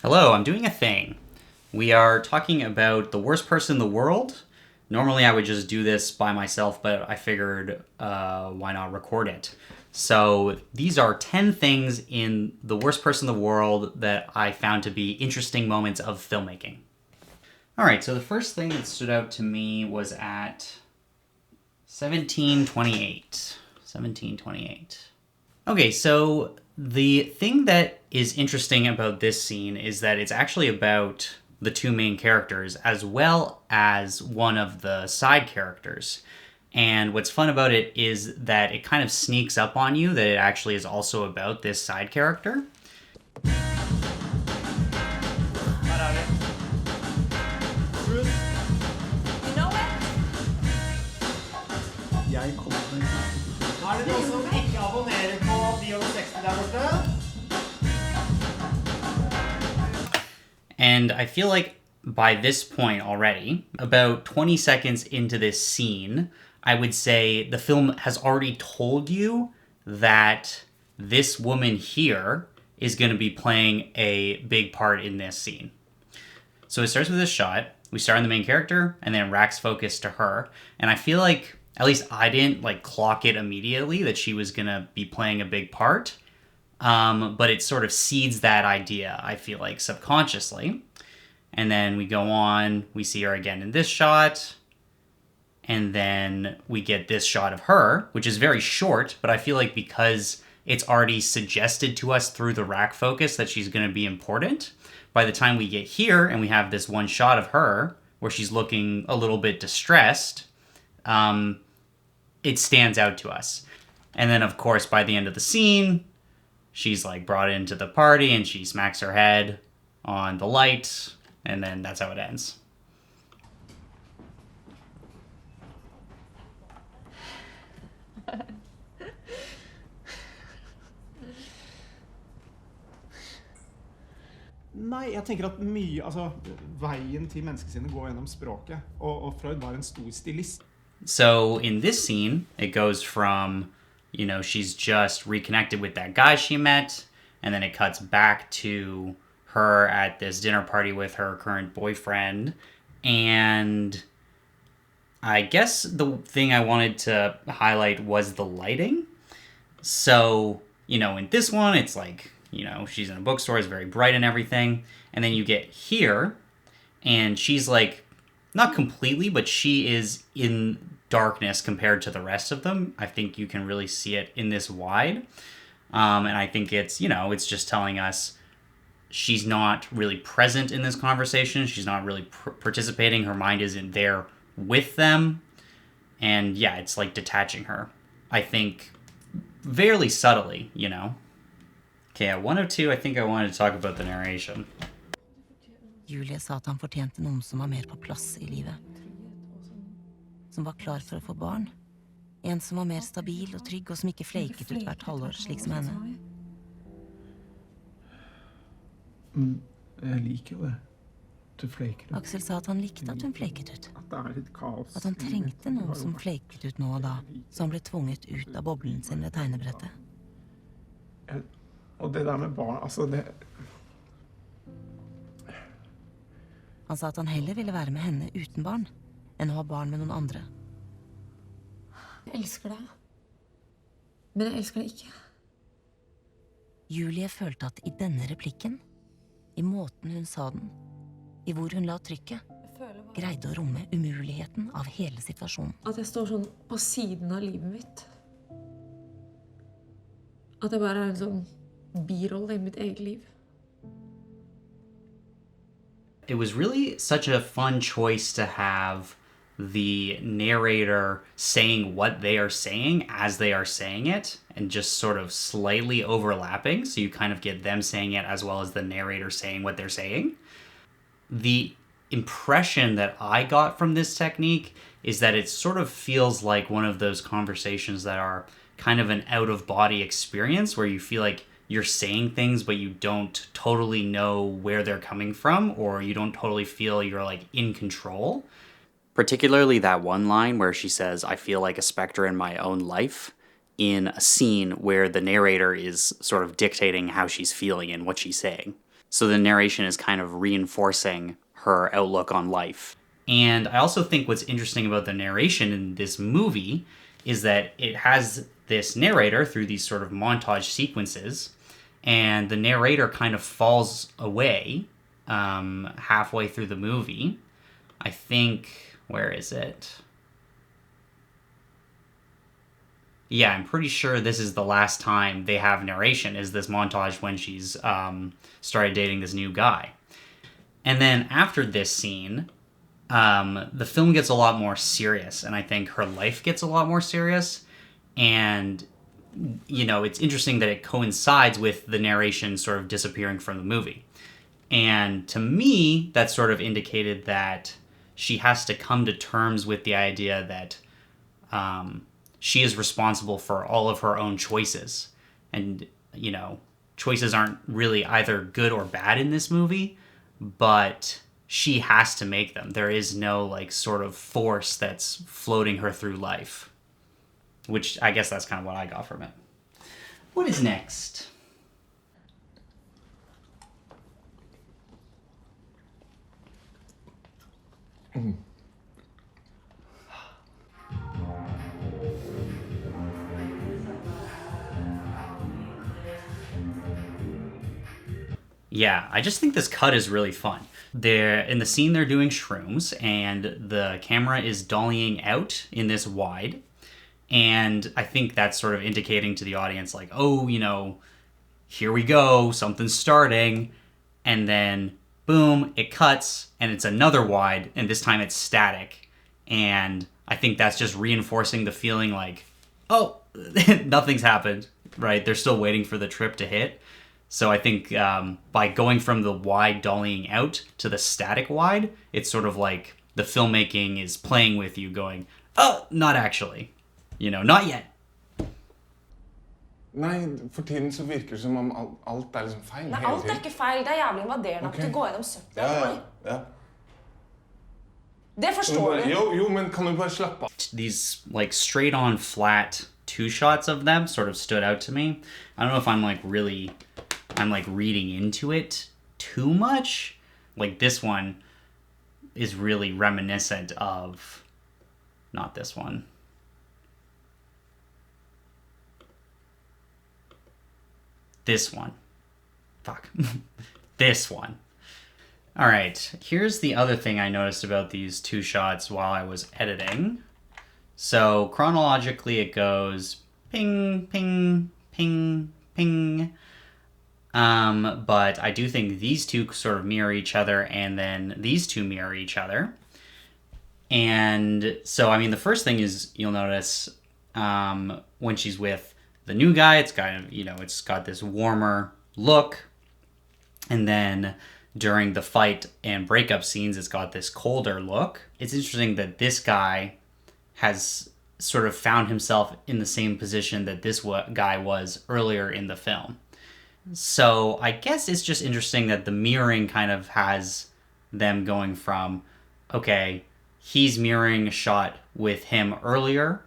Hello, I'm doing a thing. We are talking about the worst person in the world. Normally, I would just do this by myself, but I figured why not record it? So, these are 10 things in the worst person in the world that I found to be interesting moments of filmmaking. All right, so the first thing that stood out to me was at 1728. 1728. Okay, so the thing that is interesting about this scene is that it's actually about the two main characters as well as one of the side characters. And what's fun about it is that it kind of sneaks up on you that it actually is also about this side character. Er det noen som ikke abonnerer på de over 60 der borte? And I feel like by this point already, about 20 seconds into this scene, I would say the film has already told you that this woman here is going to be playing a big part in this scene. So it starts with this shot. We start on the main character, and then Rack's focus to her. And I feel like, at least I didn't clock it immediately that she was going to be playing a big part. But it sort of seeds that idea, I feel like, subconsciously. And then we go on, we see her again in this shot, and then we get this shot of her, which is very short, but I feel like because it's already suggested to us through the Rack focus that she's going to be important, by the time we get here and we have this one shot of her, where she's looking a little bit distressed, it stands out to us. And then, of course, by the end of the scene, she's brought into the party and she smacks her head on the light, and then that's how it ends. Nei, jeg tenker at mye, veien til menneskesinnet går gjennom språket, og Freud var en stor stilist. So in this scene, it goes from, she's just reconnected with that guy she met, and then it cuts back to her at this dinner party with her current boyfriend. And I guess the thing I wanted to highlight was the lighting. So, in this one, it's she's in a bookstore, it's very bright and everything. And then you get here, and she's not completely, but she is in darkness compared to the rest of them. I think you can really see it in this wide. And I think it's, it's just telling us she's not really present in this conversation. She's not really participating. Her mind isn't there with them. And yeah, it's detaching her. I think fairly subtly, Okay, at 102, I think I wanted to talk about the narration. Julie sa at han fortjente noen som var mer på plass I livet. Som var klar for å få barn. En som var mer stabil og trygg, og som ikke flaket ut hvert halvår, slik som henne. Jeg liker jo det. Du flaker ut. Aksel sa at han likte at hun flaket ut. At det litt kaos. At han trengte noen som flaket ut nå og da, så han ble tvunget ut av boblen sin ved tegnebrettet. Og det der med barn, det... Han sa at han heller ville være med henne uten barn, enn å ha barn med noen andre. Jeg elsker deg. Men jeg elsker deg ikke. Julie følte at I denne replikken, I måten hun sa den, I hvor hun la trykket, greide å romme umuligheten av hele situasjonen. At jeg står sånn på siden av livet mitt. At jeg bare en sånn birolle I mitt eget liv. It was really such a fun choice to have the narrator saying what they are saying as they are saying it and just sort of slightly overlapping, so you kind of get them saying it as well as the narrator saying what they're saying. The impression that I got from this technique is that it sort of feels like one of those conversations that are kind of an out-of-body experience where you feel like you're saying things but you don't totally know where they're coming from, or you don't totally feel you're in control. Particularly that one line where she says, "I feel like a specter in my own life," in a scene where the narrator is sort of dictating how she's feeling and what she's saying. So the narration is kind of reinforcing her outlook on life. And I also think what's interesting about the narration in this movie is that it has this narrator through these sort of montage sequences, and the narrator kind of falls away halfway through the movie. I think, where is it? Yeah, I'm pretty sure this is the last time they have narration, is this montage when she's started dating this new guy. And then after this scene, the film gets a lot more serious, and I think her life gets a lot more serious. And, you know, it's interesting that it coincides with the narration sort of disappearing from the movie. And to me, that sort of indicated that she has to come to terms with the idea that she is responsible for all of her own choices. And, you know, choices aren't really either good or bad in this movie, but she has to make them. There is no, like, sort of force that's floating her through life. Which, I guess that's kind of what I got from it. What is next? Yeah, I just think this cut is really fun. They're in the scene, they're doing shrooms, and the camera is dollying out in this wide. And I think that's sort of indicating to the audience, like, oh, you know, here we go, something's starting. And then, boom, it cuts, and it's another wide, and this time it's static. And I think that's just reinforcing the feeling like, oh, nothing's happened, right? They're still waiting for the trip to hit. So I think by going from the wide dollying out to the static wide, it's sort of like the filmmaking is playing with you going, oh, not actually. You know, not yet. Nei, for tiden så virker det som om alt liksom feil. Nei, alt ikke feil. Det jævlig invaderende at du går gjennom søppel. Ja. Det forstår du. Jo, men kan du bare slappe av? These, like, straight-on flat two shots of them sort of stood out to me. I don't know if I'm, like, reading into it too much. Like, this one is really reminiscent of... Not this one. This one. Fuck. This one. All right, here's the other thing I noticed about these two shots while I was editing. So chronologically it goes ping, ping, ping, ping. But I do think these two sort of mirror each other, and then these two mirror each other. And so, I mean, the first thing is you'll notice when she's with the new guy, it's kind of, you know, it's got this warmer look. And then during the fight and breakup scenes, it's got this colder look. It's interesting that this guy has sort of found himself in the same position that this guy was earlier in the film. So I guess it's just interesting that the mirroring kind of has them going from, okay, he's mirroring a shot with him earlier,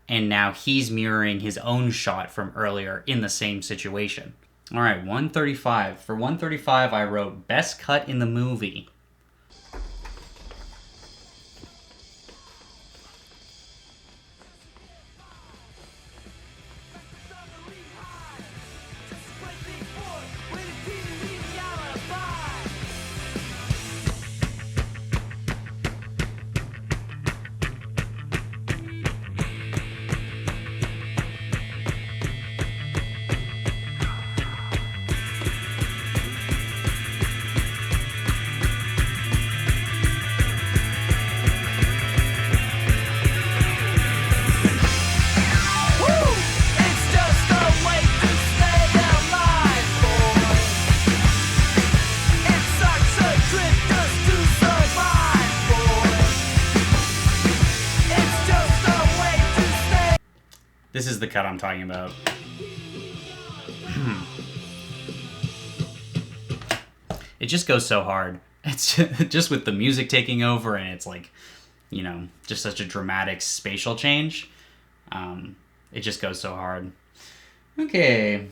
and now he's mirroring his own shot from earlier in the same situation. All right, 135. For 135, I wrote best cut in the movie. This is the cut I'm talking about. It just goes so hard. It's just with the music taking over, and it's like, you know, just such a dramatic spatial change. It just goes so hard. Okay.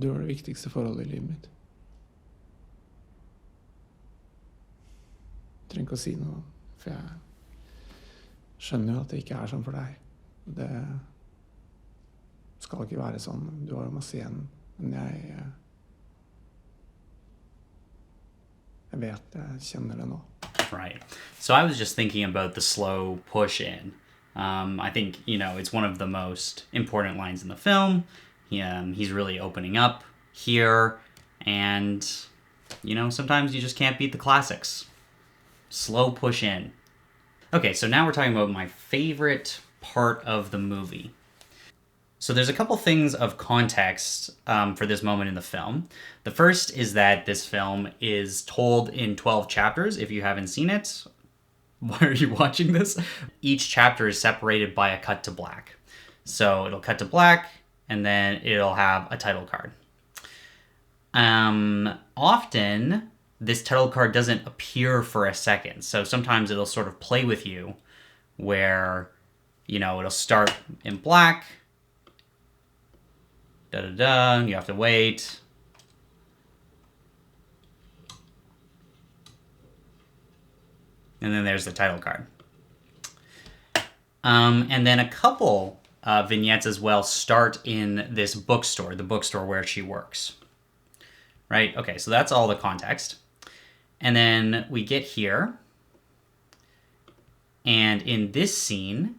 Du er det viktigste forholdet i livet mitt. Jeg trenger ikke å si noe, for jeg skjønner jo at det ikke er sånn for deg. Det skal ikke være sånn. Du har jo masse igjen, men jeg vet, jeg kjenner det nå. Right. So I was just thinking about the slow push in. I think, it's one of the most important lines in the film. He's really opening up here, and, sometimes you just can't beat the classics. Slow push in. Okay, so now we're talking about my favorite part of the movie. So there's a couple things of context for this moment in the film. The first is that this film is told in 12 chapters. If you haven't seen it, why are you watching this? Each chapter is separated by a cut to black. So it'll cut to black, and then it'll have a title card. Often, this title card doesn't appear for a second. So sometimes it'll sort of play with you where, it'll start in black, and you have to wait. And then there's the title card. And then a couple vignettes as well start in this bookstore, the bookstore where she works. Right? Okay, so that's all the context. And then we get here. And in this scene,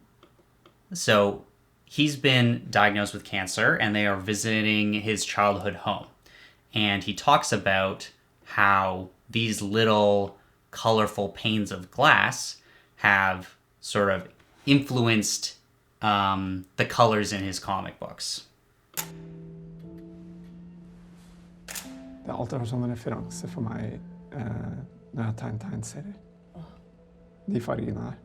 so he's been diagnosed with cancer, and they are visiting his childhood home. And he talks about how these little colorful panes of glass have sort of influenced the colors in his comic books. Det har alltid vært sånn en referanse for meg når jeg har tegnet tegneserier. De fargene her.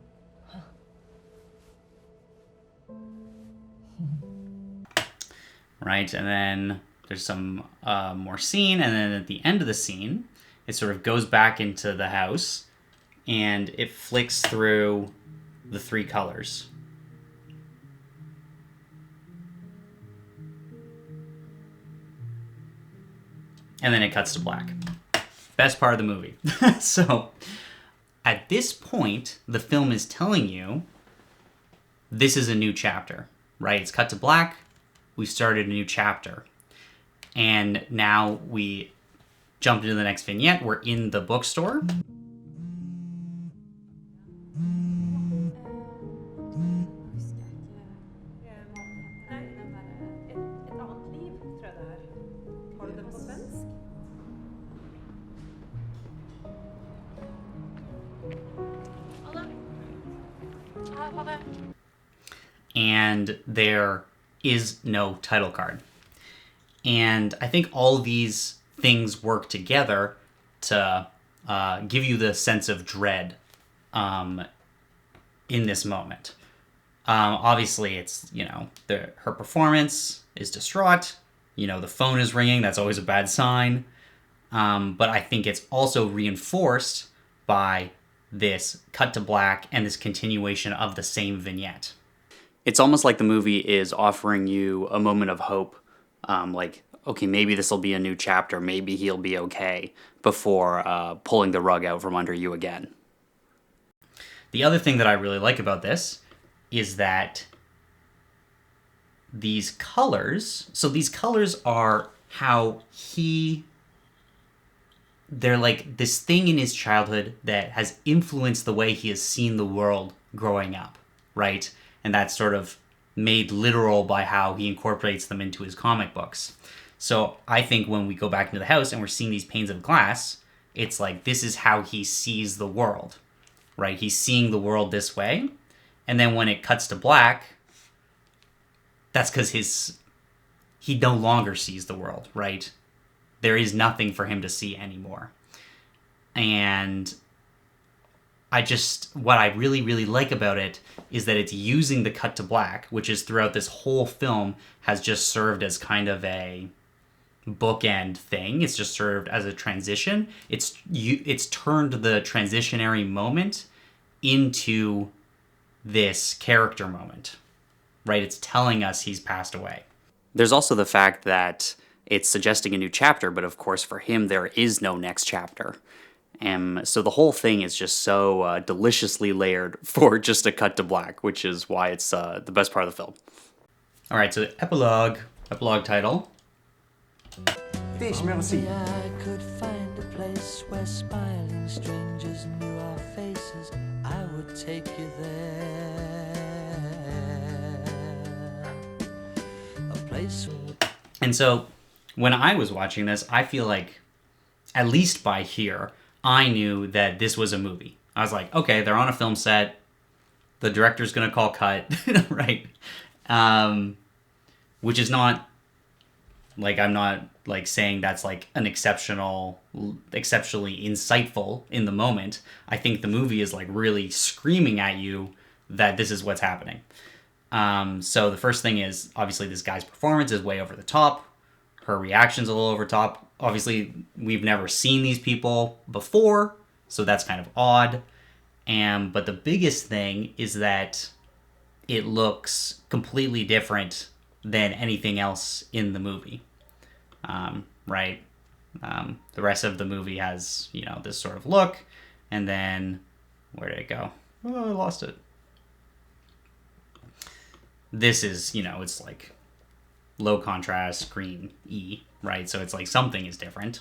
Right, and then there's some more scene, and then at the end of the scene, it sort of goes back into the house, and it flicks through the three colors. And then it cuts to black. Best part of the movie. So, at this point, the film is telling you this is a new chapter, right? It's cut to black. We started a new chapter. And now we jumped into the next vignette. We're in the bookstore. And there is no title card. And I think all these things work together to give you the sense of dread in this moment. Obviously, it's, her performance is distraught. The phone is ringing. That's always a bad sign. But I think it's also reinforced by this cut to black and this continuation of the same vignette. It's almost like the movie is offering you a moment of hope. Like, okay, maybe this will be a new chapter. Maybe he'll be okay, before pulling the rug out from under you again. The other thing that I really like about this is that these colors are how they're like this thing in his childhood that has influenced the way he has seen the world growing up, right? And that's sort of made literal by how he incorporates them into his comic books. So I think when we go back into the house and we're seeing these panes of glass, it's like this is how he sees the world, right? He's seeing the world this way. And then when it cuts to black, that's because he no longer sees the world, right? There is nothing for him to see anymore. And what I really, really like about it is that it's using the cut to black, which is throughout this whole film has just served as kind of a bookend thing. It's just served as a transition. It's turned the transitionary moment into this character moment, right? It's telling us he's passed away. There's also the fact that it's suggesting a new chapter, but of course for him there is no next chapter. So the whole thing is just so deliciously layered for just a cut to black, which is why it's the best part of the film. All right, so epilogue title. Deixe, merci. I could find a place where smiling strangers knew our faces, I would take you there. A place. And so when I was watching this, I feel like, at least by here, I knew that this was a movie. I was like, okay, they're on a film set. The director's going to call cut, right? Which is not, like, I'm not, like, saying that's, like, an exceptionally insightful in the moment. I think the movie is, like, really screaming at you that this is what's happening. So the first thing is, obviously, this guy's performance is way over the top. Her reaction's a little over top. Obviously, we've never seen these people before, so that's kind of odd. But the biggest thing is that it looks completely different than anything else in the movie, right? The rest of the movie has, this sort of look, and then, where did it go? Oh, I lost it. This is, it's like low contrast, green E, right? So it's like something is different.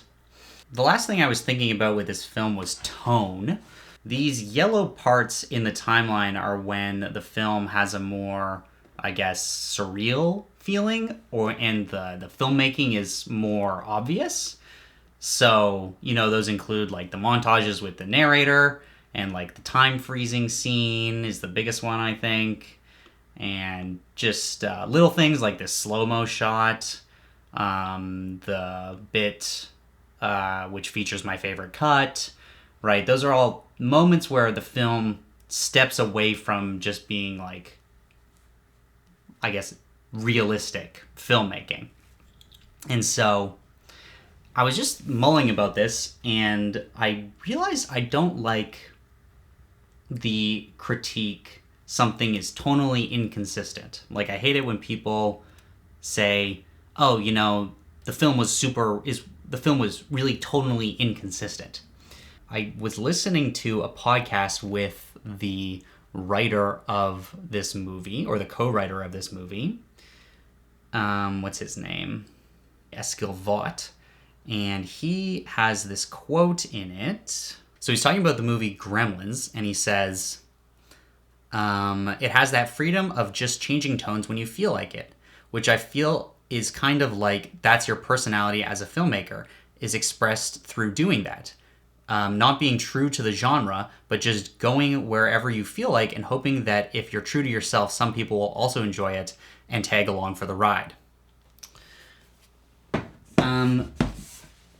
The last thing I was thinking about with this film was tone. These yellow parts in the timeline are when the film has a more, I guess, surreal feeling, and the filmmaking is more obvious. So, those include like the montages with the narrator, and like the time freezing scene is the biggest one, I think. And just little things like this slow-mo shot, the bit which features my favorite cut, right? Those are all moments where the film steps away from just being like, I guess, realistic filmmaking. And so I was just mulling about this, and I realized I don't like the critique something is tonally inconsistent. Like, I hate it when people say, oh, the film was really tonally inconsistent. I was listening to a podcast with the writer of this movie, or the co-writer of this movie. What's his name? Eskil Vogt. And he has this quote in it. So he's talking about the movie Gremlins, and he says, it has that freedom of just changing tones when you feel like it, which I feel is kind of like that's your personality as a filmmaker, is expressed through doing that. Not being true to the genre, but just going wherever you feel like and hoping that if you're true to yourself, some people will also enjoy it and tag along for the ride.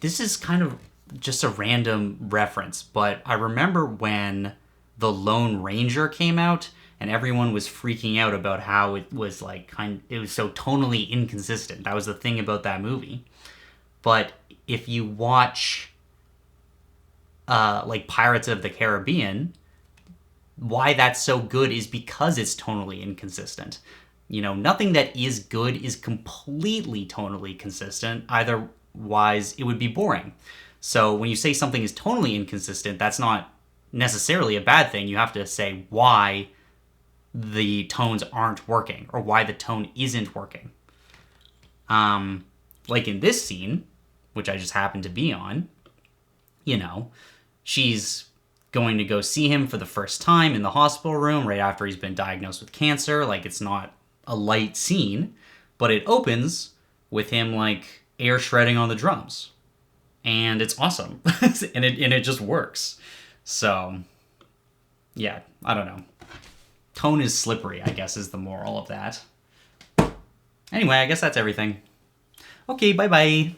This is kind of just a random reference, but I remember when The Lone Ranger came out, and everyone was freaking out about how it was like it was so tonally inconsistent. That was the thing about that movie. But if you watch like Pirates of the Caribbean, why that's so good is because it's tonally inconsistent. Nothing that is good is completely tonally consistent. Otherwise, it would be boring. So when you say something is tonally inconsistent, that's not necessarily a bad thing. You have to say why the tones aren't working, or why the tone isn't working. Like in this scene, which I just happened to be on, she's going to go see him for the first time in the hospital room right after he's been diagnosed with cancer. Like, it's not a light scene, but it opens with him like air shredding on the drums, and it's awesome. and it just works. So, yeah, I don't know. Tone is slippery, I guess, is the moral of that. Anyway, I guess that's everything. Okay, bye-bye.